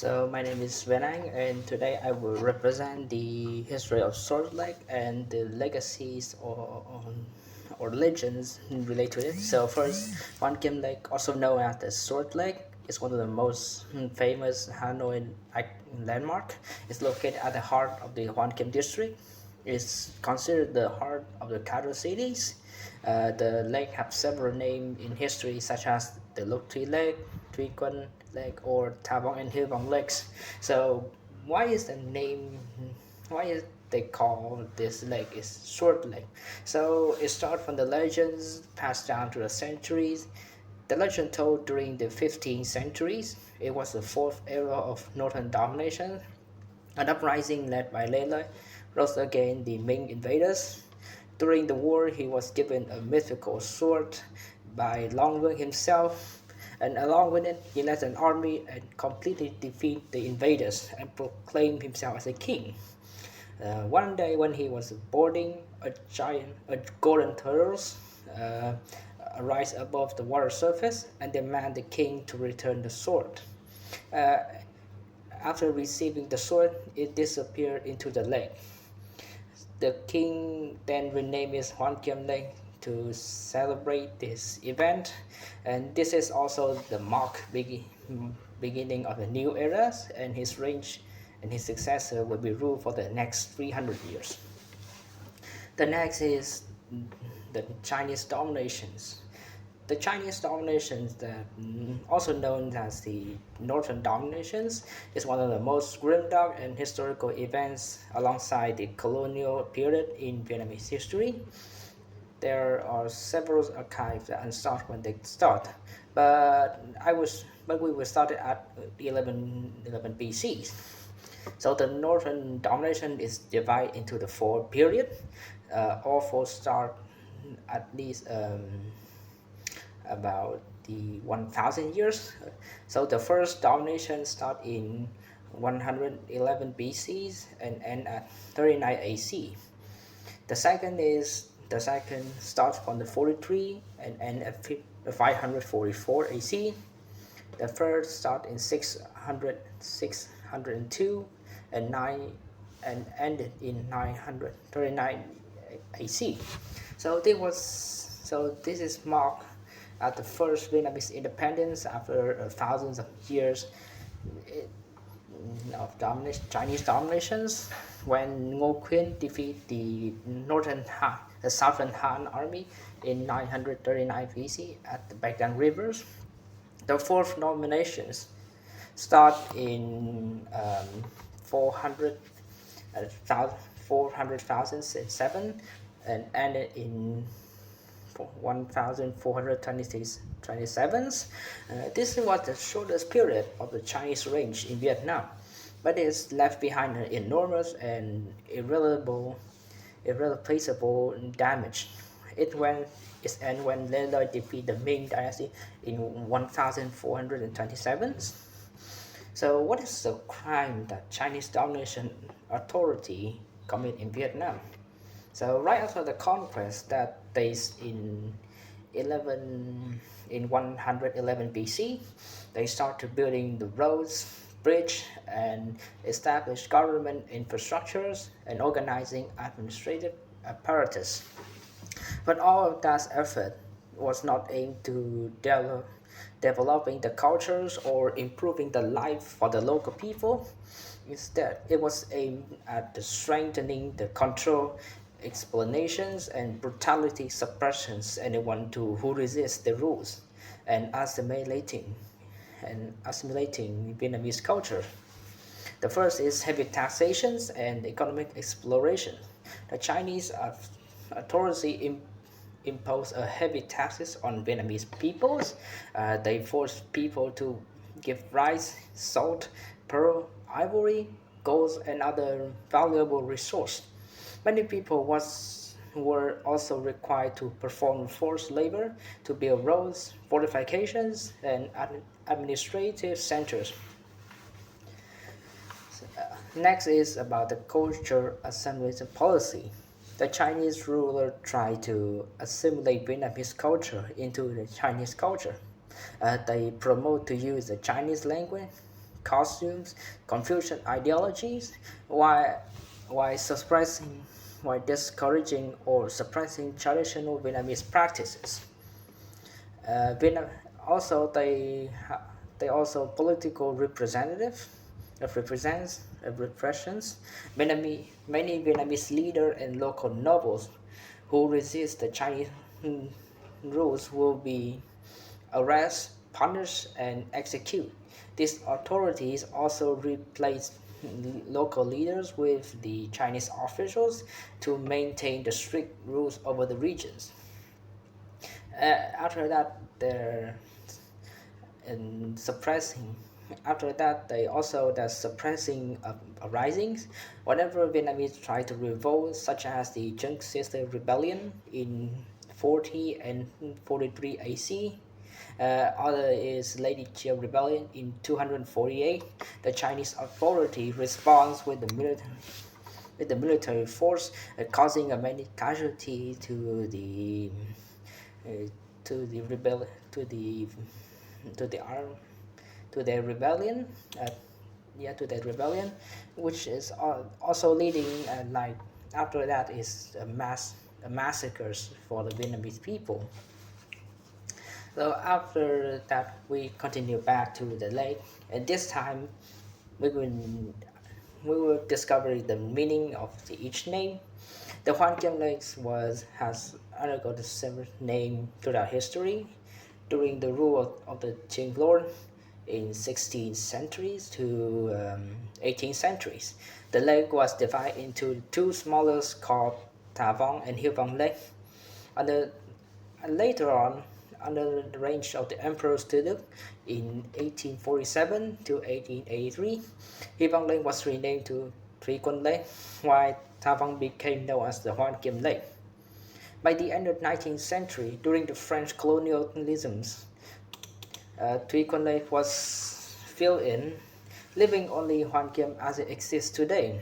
So my name is Venang, and today I will represent the history of Sword Lake and the legacies or legends related to it. So first, One Kim Lake, also known as the Sword Lake, is one of the most famous Hanoi landmark. It's located at the heart of the Hoan Kim district. It's considered the heart of the capital cities. The lake have several names in history, such as the Lục Thủy Lake, Thủy Quân Lake, or Tha and Hy lakes. So, why is the name? Why is they call this lake is Sword Lake? So it starts from the legends passed down through the centuries. The legend told during the 15th centuries, it was the fourth era of northern domination. An uprising led by Lele rose against the Ming invaders. During the war, he was given a mythical sword by Long Wen himself, and along with it, he led an army and completely defeated the invaders and proclaimed himself as a king. One day, when he was boarding, a golden turtle, uh, rise above the water surface and demanded the king to return the sword. Uh, After receiving the sword, it disappeared into the lake. The king then renamed it Hoan Kiam Lake to celebrate this event, and this is also the beginning of a new era, and his reign and his successor will be ruled for the next 300 years. The next is the Chinese dominations. The Chinese dominations, that also known as the Northern dominations, is one of the most grimdark and historical events alongside the colonial period in Vietnamese history. There are several archives that start when they start, but we will start at 11 BC. So the Northern domination is divided into the four period. All four start at least about the 1000 years. So the first domination start in 111 BC and end at 39 AC. The second starts from the 43 and end at 544 AC. The third start in 602 and 9 and ended in 939 AC. This is marked at the first Vietnamese independence after thousands of years of Chinese dominations, when Ngô Quyên defeated the Southern Han army in 939 BC at the Bac Dang rivers. The fourth nominations start in 400, 400,007 and ended in 1427. This was the shortest period of the Chinese reign in Vietnam, but it left behind an enormous and irreplaceable damage. Its end when Lê defeated the Ming dynasty in 1427. So, what is the crime that Chinese domination authority commit in Vietnam? So right after the conquest that dates in 11 in 111 BC, they started building the roads, bridge, and established government infrastructures and organizing administrative apparatus. But all of that effort was not aimed to developing the cultures or improving the life for the local people. Instead, it was aimed at strengthening the control, explanations, and brutality suppressions anyone who resists the rules, and assimilating Vietnamese culture. The first is heavy taxations and economic exploration. The Chinese authority impose a heavy taxes on Vietnamese peoples. They force people to give rice, salt, pearl, ivory, gold, and other valuable resource. Many people were also required to perform forced labor to build roads, fortifications, and administrative centers. Next is about the culture assimilation policy. The Chinese ruler tried to assimilate Vietnamese culture into the Chinese culture. They promote to use the Chinese language, costumes, Confucian ideologies, while while suppressing, while discouraging or suppressing traditional Vietnamese practices. Vietnam also they also political representative represents repressions. Many Vietnamese leaders and local nobles who resist the Chinese rules will be arrested, punished, and executed. These authorities also replaced local leaders with the Chinese officials to maintain the strict rules over the regions. After that, they're and suppressing. After that, they also the suppressing uprisings. Whenever Vietnamese try to revolt, such as the Jung Sister Rebellion in 40 and 43 AC. Other is Lady Chiao Rebellion in 248. The Chinese authority responds with the military force, causing a many casualty uh, to the rebel to the arm to their rebellion. Uh, yeah, to their rebellion, which is also leading like after that is massacres for the Vietnamese people. So after that, we continue back to the lake, and this time we will we will discover the meaning of each name. The Hoan Kiem Lakes has undergone several names throughout history. During the rule of the Qing Lord in 16th centuries to 18th centuries, the lake was divided into two smaller called Ta Vong and Hieu Vong Lake. Under, later on, under the reign of the Emperor Tuduk in 1847 to 1883, Hieu Vong Lake was renamed to Thủy Quân Lake, while Ta Vong became known as the Hoan Kiem Lake. By the end of the 19th century, during the French colonialism, Thủy Quân Lake was filled in, leaving only Hoan Kiem as it exists today.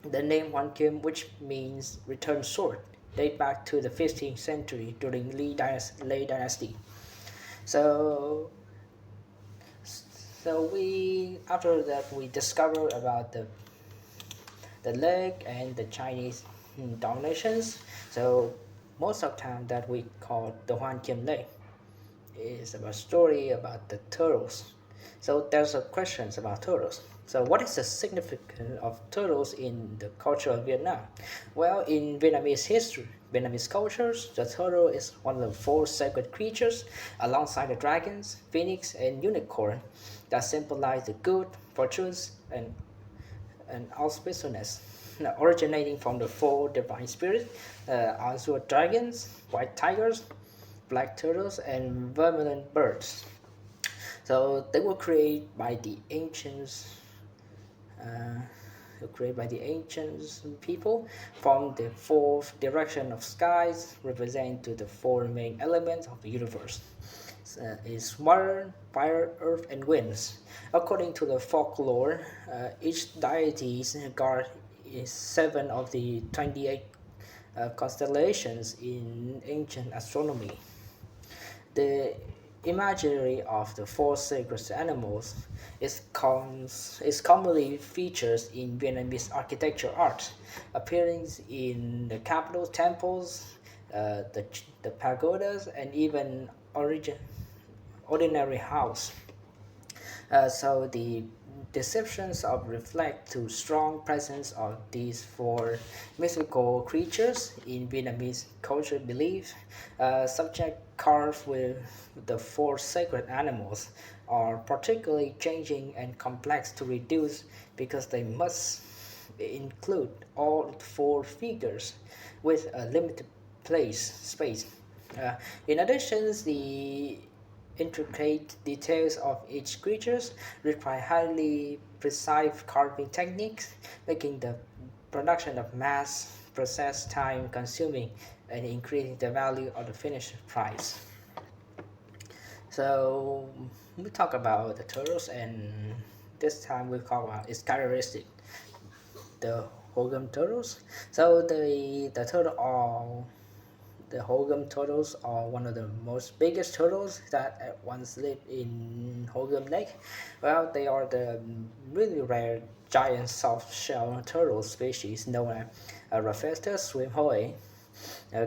The name Hoan Kiem, which means return sword, date back to the 15th century during Lei Dynasty. So, so we after that we discover about the lake and the Chinese dominations. So most of the time that we call the Hoan Kiem Lake is about story about the turtles. So there's a questions about turtles. So what is the significance of turtles in the culture of Vietnam? Well, in Vietnamese history, Vietnamese cultures, the turtle is one of the four sacred creatures alongside the dragons, phoenix, and unicorn that symbolize the good, fortunes, and auspiciousness, originating from the four divine spirits, azure dragons, white tigers, black turtles, and vermilion birds. So they were created by the ancients, uh, created by the ancient people from the fourth direction of skies, represent to the four main elements of the universe. Is water, fire, earth, and winds. According to the folklore, each deity guard is seven of the 28 constellations in ancient astronomy. The imagery of the four sacred animals is commonly featured in Vietnamese architecture art, appearing in the capital temples, the pagodas, and even ordinary house. So the deceptions of reflect to strong presence of these four mythical creatures in Vietnamese culture belief. Subject carved with the four sacred animals are particularly changing and complex to reduce because they must include all four figures with a limited space. Uh, in addition, the intricate details of each creature require highly precise carving techniques, making the production of mass process time consuming and increasing the value of the finished price. So we talk about the turtles, and this time we talk about its characteristic, the Hogan turtles. So the turtle are the Hogum turtles are one of the most biggest turtles that once lived in Hogum Lake. Well, they are the really rare giant soft shell turtle species known as Rafestus swimhoe.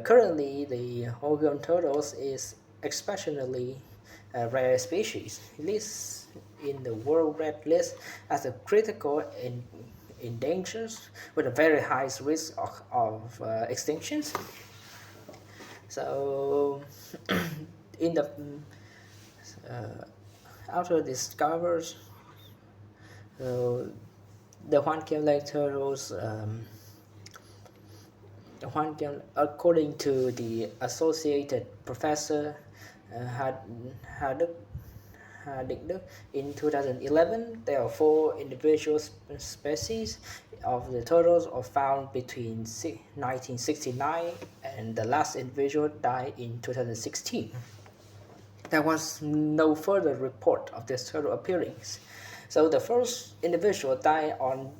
Currently, the Hogum turtles is exceptionally rare species, lists in the World Red List as a critical endangered with a very high risk of extinctions. So, in the after discovers uh, the Huanqian Lake turtles, according to the Associated Professor had had in 2011, there are four individual species of the turtles are found between 1969 and the last individual died in 2016. There was no further report of this turtle appearance. So the first individual died on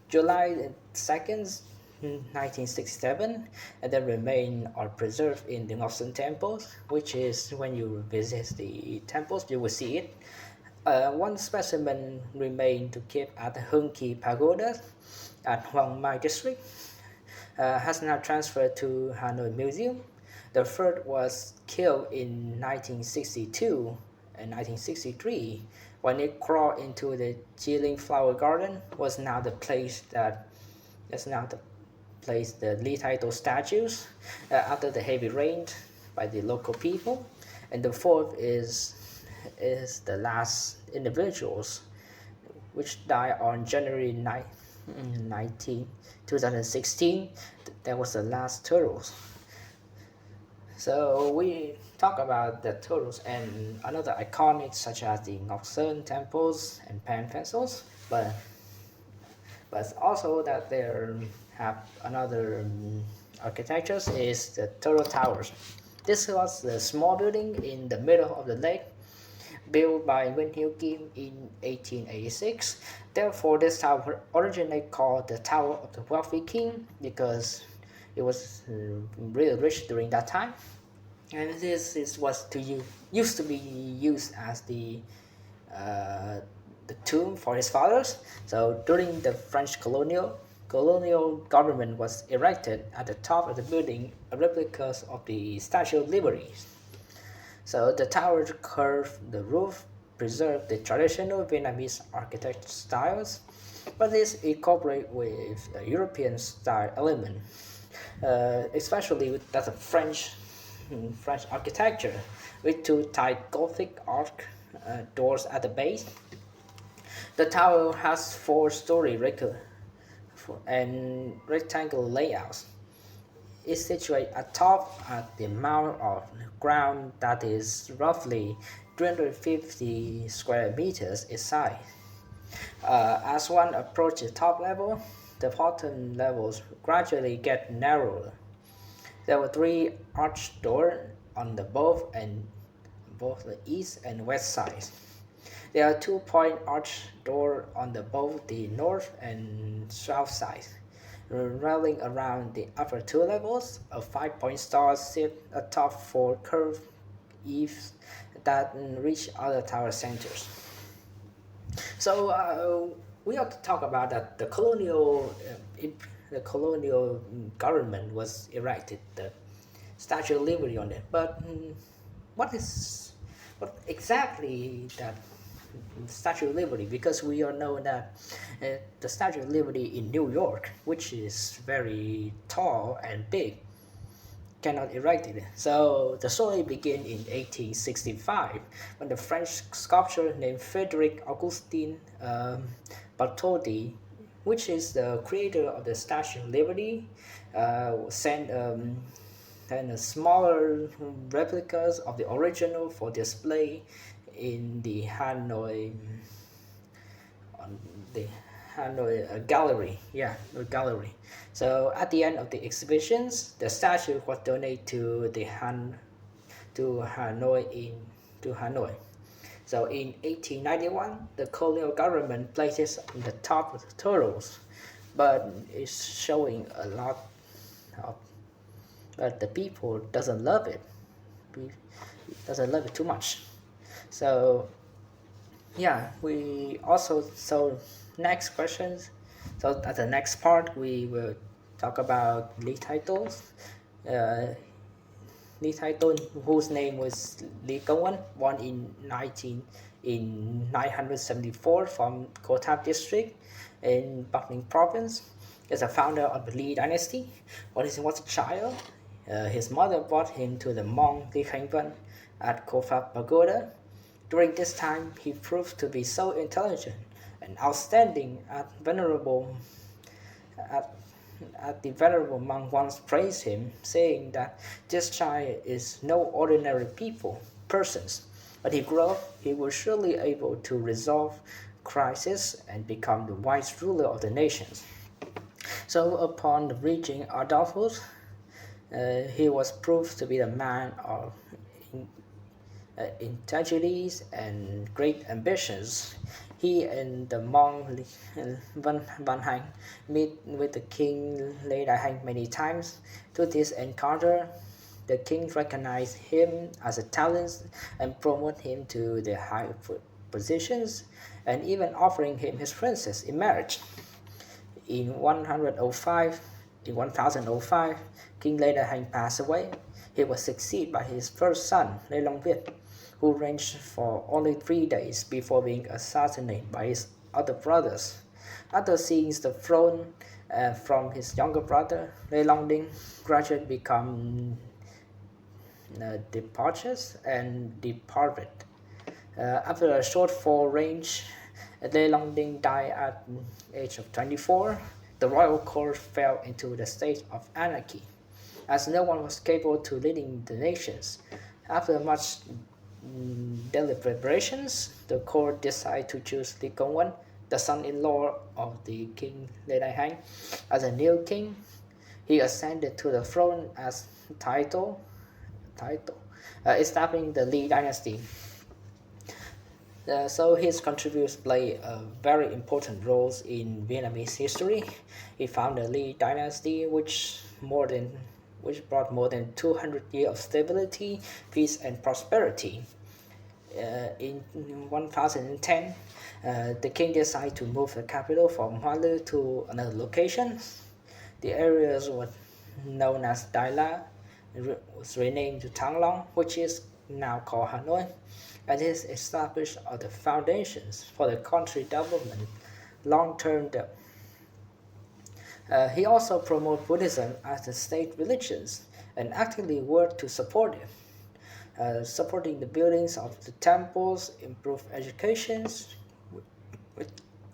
July 2nd, 1967, and the remains are preserved in the Ngọc temples, which is when you visit the temples, you will see it. One specimen remained to keep at the Hưng Kỳ Pagoda at Hoàng Mai district, has now transferred to Hanoi Museum. The third was killed in 1962 and 1963 when it crawled into the Jiling Flower Garden. Was now the place that is now the place the Li Taito statues after the heavy rain by the local people. And the fourth is the last individuals which died on January 19, 2016. That was the last turtles. So we talk about the turtles and another iconic such as the Ngọc Sơn temples and Pan vessels, but also that there have another architectures is the turtle towers. This was the small building in the middle of the lake built by Nguyễn Hiếu Kim in 1886. Therefore, this tower originally called the Tower of the Wealthy King because it was really rich during that time. And this is was to used to be used as the tomb for his fathers. So during the French colonial government was erected at the top of the building replicas of the Statue of Liberty. So the tower curved the roof, preserved the traditional Vietnamese architecture styles, but is incorporated with a European style element, especially with that of French architecture, with two tight Gothic arch doors at the base. The tower has four-story and rectangular layouts. Is situated atop at the amount of ground that is roughly 350 square meters inside. As one approaches top level, the bottom levels gradually get narrower. There were three arched doors on both the east and west sides. There are 2-point arched doors on both the north and south sides. Railing around the upper two levels, a 5-point star sit atop four curved eaves that reach other tower centers. So we have to talk about that the colonial government was erected the Statue of Liberty on it. But what exactly that Statue of Liberty? Because we all know that the Statue of Liberty in New York, which is very tall and big, cannot erect it. So the story began in 1865 when the French sculptor named Frederic Augustin Bartholdi, which is the creator of the Statue of Liberty, sent smaller replicas of the original for display in the Hanoi gallery. Yeah, the gallery. So at the end of the exhibitions, the statue was donated to Hanoi. So in 1891, the colonial government places on the top of the turtles, but it's showing a lot of but the people doesn't love it. Doesn't love it too much. So yeah, we also so next questions. So at the next part, we will talk about Lee titles. Uh, Lee Title, whose name was Lee Kong-won, born in 974 from Kotab district in Bắc Ninh province, is a founder of the Lee dynasty. When he was a child, his mother brought him to the monk Lee Khánh at Kofa Pagoda. During this time, he proved to be so intelligent and outstanding at, the venerable monk once praised him, saying that this child is no ordinary persons. But he grew up, he was surely able to resolve crisis and become the wise ruler of the nations. So upon reaching adulthood, he was proved to be a man of intelligence and great ambitions. He and the monk Van Hanh meet with the king Lê Đại Hành many times. To this encounter, the king recognized him as a talent and promoted him to the high positions, and even offering him his princess in marriage. In 105, in 1005, King Lê Đại Hành passed away. He was succeeded by his first son, Lê Long Viết, who reigned for only 3 days before being assassinated by his other brothers. After seizing the throne from his younger brother, Lê Long Đinh gradually became departures and departed. After a short fall range, Lê Long Đinh died at the age of 24. The royal court fell into the state of anarchy, as no one was capable to leading the nations. After much deliberations, the court decided to choose Lee Kong-won, the son-in-law of the king Lê Đại Hành, as a new king. He ascended to the throne as establishing the Lee dynasty. So his contributions play a very important roles in Vietnamese history. He founded the Lee dynasty, which brought more than 200 years of stability, peace, and prosperity. In 1010, the king decided to move the capital from Hoa Lư to another location. The areas were known as Đài La was renamed to Thăng Long, which is now called Hanoi, and this established the foundations for the country development long-term. He also promoted Buddhism as the state religion and actively worked to support it, supporting the buildings of the temples, improve education,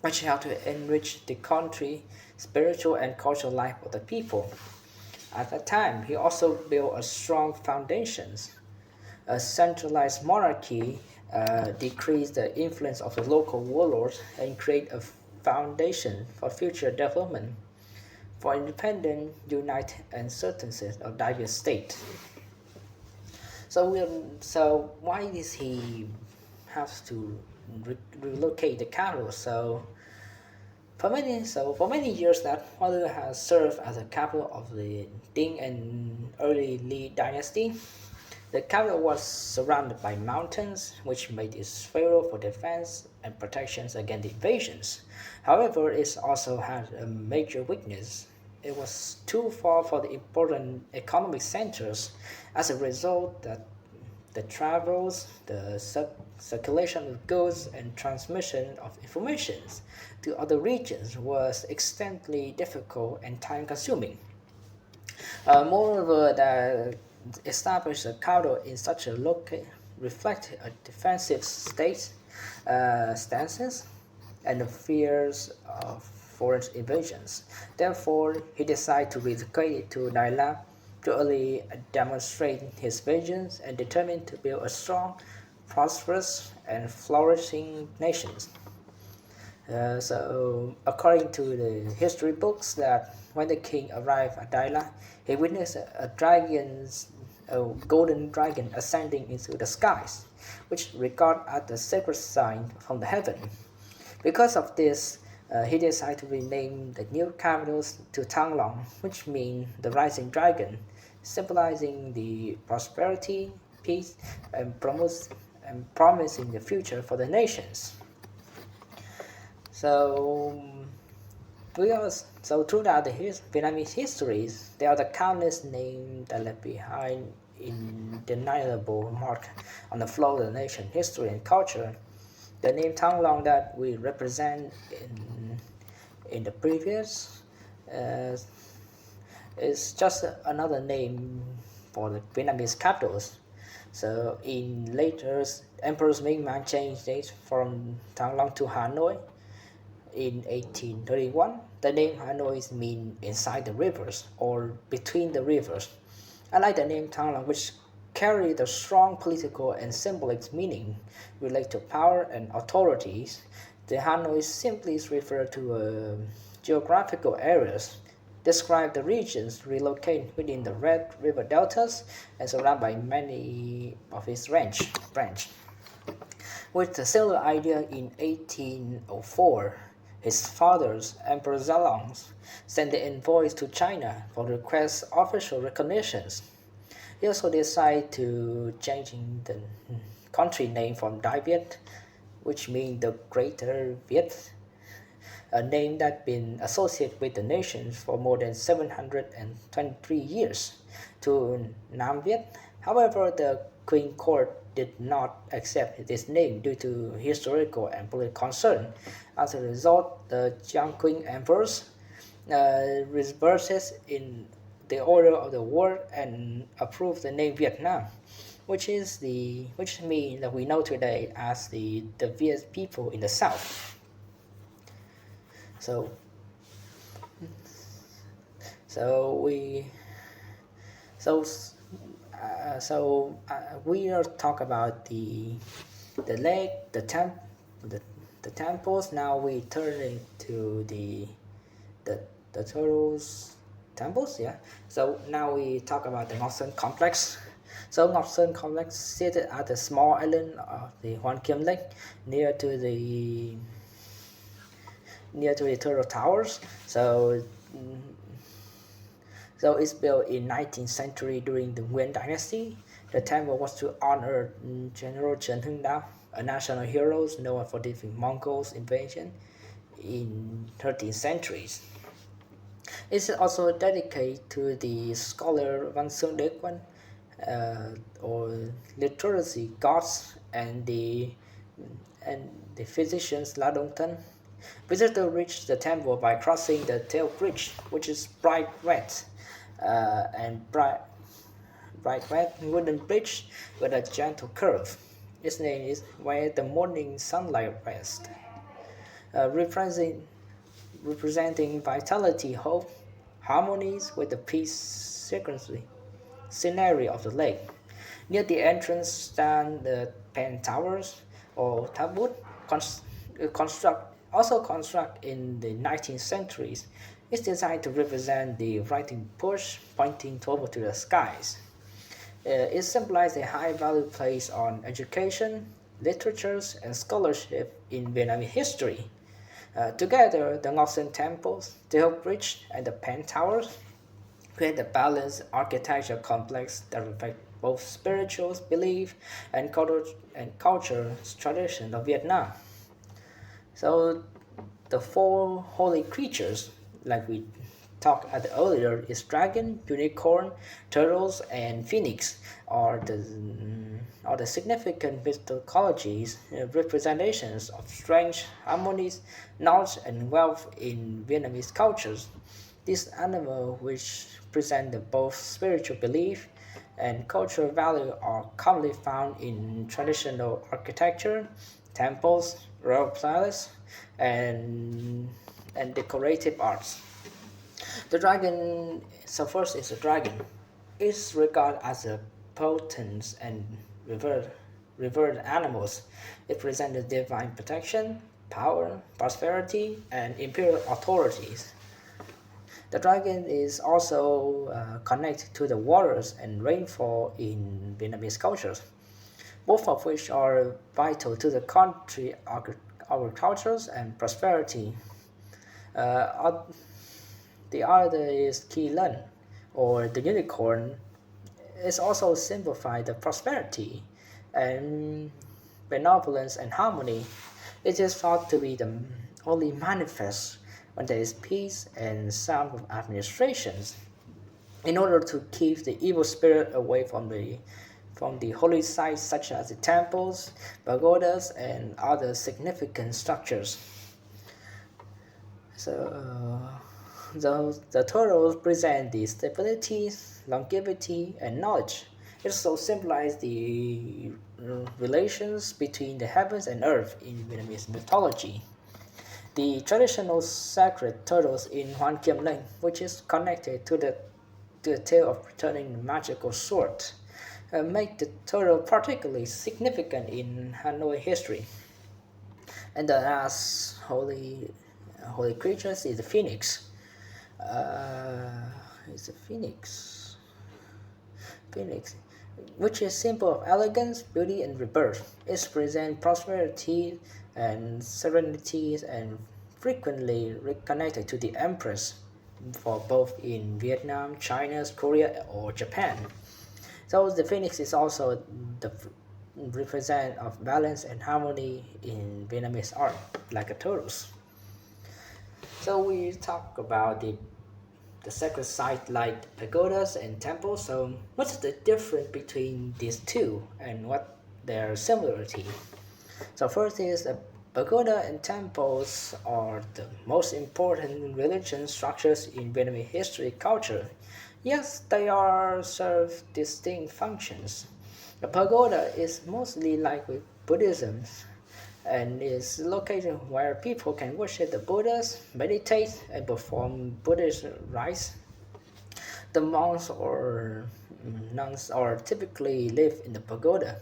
which helped to enrich the country, spiritual and cultural life of the people. At that time, he also built a strong foundations. A centralized monarchy decreased the influence of the local warlords and create a foundation for future development for independent, united, and certain of diverse state. So why does he have to relocate the capital? For many years that Hoa Lư has served as a capital of the Ding and early Lee dynasty. The capital was surrounded by mountains, which made it favorable for defense and protections against invasions. However, it also had a major weakness. It was too far for the important economic centers. As a result, the travels, the circulation of goods, and transmission of information to other regions was extremely difficult and time-consuming. Moreover, the established a capital in such a location reflected a defensive stances and the fears of foreign invasions. Therefore, he decided to relocate to Đài La to early demonstrate his visions and determined to build a strong, prosperous, and flourishing nation. According to the history books, that when the king arrived at Đài La, he witnessed a golden dragon ascending into the skies, which regarded as the sacred sign from the heaven. Because of this, he decided to rename the new capital to Thăng Long, which means the rising dragon, symbolizing the prosperity, peace, and promising the future for the nations. So so throughout the Vietnamese histories, there are the countless names that left behind indelible mark on the flow of the nation, history and culture. The name Thăng Long that we represent in the previous uh, is just another name for the Vietnamese capitals. So in later, Emperor Minh Man changed it from Thăng Long to Hanoi in 1831. The name Hanoi means inside the rivers or between the rivers. I like the name Thăng Long, which carry the strong political and symbolic meaning related to power and authorities. The Hanoi simply refer to geographical areas, describe the regions relocated within the Red River deltas and surrounded by many of its branch. With a similar idea in 1804, his father's Emperor Zalong sent the envoys to China for request official recognitions. He also decided to changing the country name from Dai Viet, which means the Greater Viet, a name that been associated with the nation for more than 723 years, to Nam Viet. However, the Queen Court did not accept this name due to historical and political concern. As a result, the Jiang Qing emperors reverses in the order of the world and approved the name Vietnam, which means that we know today as the Viet people in the south. So so we so we are talk about the lake, the, the temples. Now we turn into the the turtles temples. Yeah. So now we talk about the Ngọc complex. So Ngọc complex seated at the small island of the Hoan Kiem Lake near to the turtle towers. So it's built in 19th century during the Nguyen dynasty. The temple was to honor General Trần Hưng Đạo, a national hero known for defeating Mongols invasion in 13th centuries. It's also dedicated to the scholar Văn Xương Đế Quân, or literacy gods, and the physicians La Dong Thân. Visitors reach the temple by crossing the tail bridge, which is bright red bright red wooden bridge with a gentle curve. Its name is Where the Morning Sunlight Rests, representing vitality, hope, harmonies with the peace scenery of the lake. Near the entrance stand the pen towers or tabut, construct in the 19th centuries. It's designed to represent the writing push pointing toward to the skies. It symbolizes a high value placed on education, literatures, and scholarship in Vietnamese history. Together, the Ngọc temples, the Hill Bridge, and the Pen Towers create a balanced architecture complex that reflects both spiritual belief and culture tradition of Vietnam. So the four holy creatures, like we talked at earlier, is dragon, unicorn, turtles, and phoenix, are the significant mythologies, representations of strength, harmonies, knowledge, and wealth in Vietnamese cultures. These animals, which present both spiritual belief and cultural value, are commonly found in traditional architecture, temples, royal palaces, and decorative arts. The dragon, so first is a dragon, is regarded as a potent and revered animals. It presents divine protection, power, prosperity, and imperial authorities. The dragon is also connected to the waters and rainfall in Vietnamese cultures, both of which are vital to the country agriculture and prosperity. Uh, the other is Kỳ Lân, or the unicorn, it's also simplified the prosperity and benevolence and harmony. It is thought to be the only manifest when there is peace and sound administrations. In order to keep the evil spirit away from the holy sites such as the temples, pagodas, and other significant structures. So the turtles present the stability, longevity, and knowledge. It also symbolizes the relations between the heavens and earth in Vietnamese mythology. The traditional sacred turtles in Hoan Kiem Leng, which is connected to the tale of returning the magical sword, make the turtle particularly significant in Hanoi history. And the last holy creatures is the phoenix. It's a phoenix, which is symbol of elegance, beauty, and rebirth. It presents prosperity and serenity and frequently reconnected to the empress for both in Vietnam, China, Korea, or Japan. So the phoenix is also the represent of balance and harmony in Vietnamese art, like a torus. So we talk about the sacred site like pagodas and temples. So what's the difference between these two and what their similarity? So first is the pagoda and temples are the most important religion structures in Vietnamese history culture. Yes, they are serve distinct functions. The pagoda is mostly like with Buddhism and is located where people can worship the Buddhas, meditate, and perform Buddhist rites. The monks or nuns are typically live in the pagoda.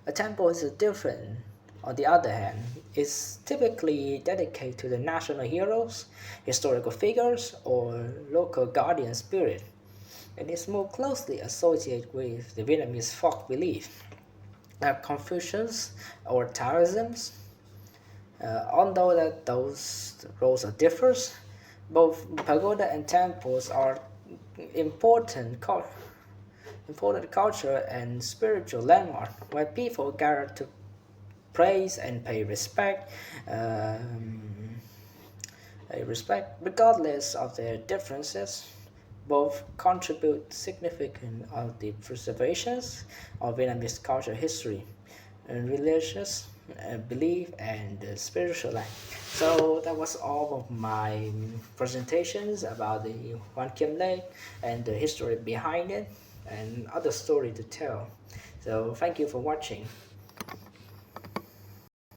A temple is different. On the other hand, is typically dedicated to the national heroes, historical figures, or local guardian spirit, and is more closely associated with the Vietnamese folk belief. Confucius or Taoism, although that those roles are differs, both pagoda and temples are important important cultural and spiritual landmark where people gather to praise and um, pay respect regardless of their differences. Both contribute significant of the preservations of Vietnamese cultural history and religious belief and spiritual life. So that was all of my presentations about the Hoan Kiem Lake and the history behind it and other story to tell. So thank you for watching.